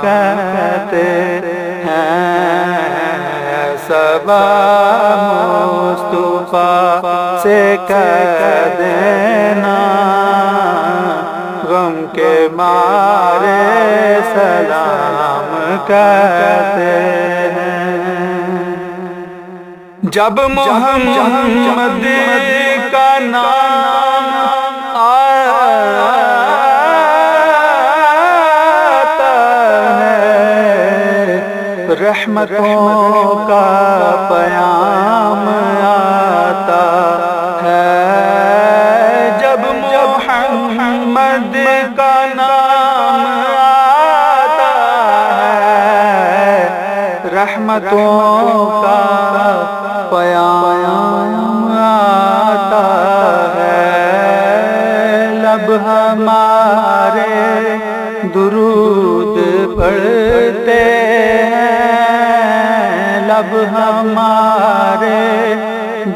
کہتے ہیں، صبا مصطفیٰ سے کہہ دینا، غم کے مارے سلام کہتے ہیں۔ جب محمد کا نام آتا ہے، رحمتوں کا پیام آتا ہے۔ جب محمد کا نام آتا ہے، رحمتوں کا پیام آتا ہے۔ لب ہمارے درود پڑھتے ہیں، لب ہمارے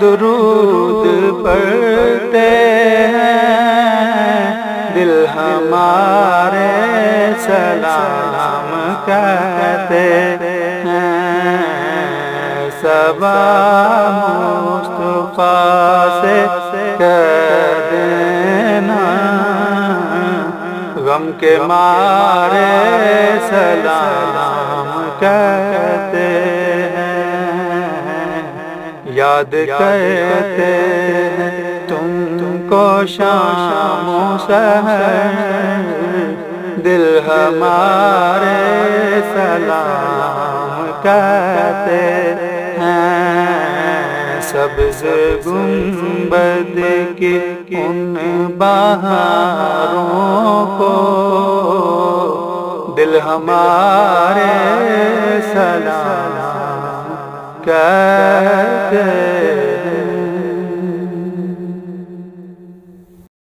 درود پڑھتے ہیں، دل ہمارے سلام کہتے ہیں۔ صبا مصطفیٰ سے کہہ دینا، غم کے مارے سلام کہتے ہیں۔ یاد کرتے ہیں تم کو شام و سحر، دل ہمارے سلام کہتے ہیں۔ سبز گنبد کی ان بہاروں کو دل ہمارے سلام کہتے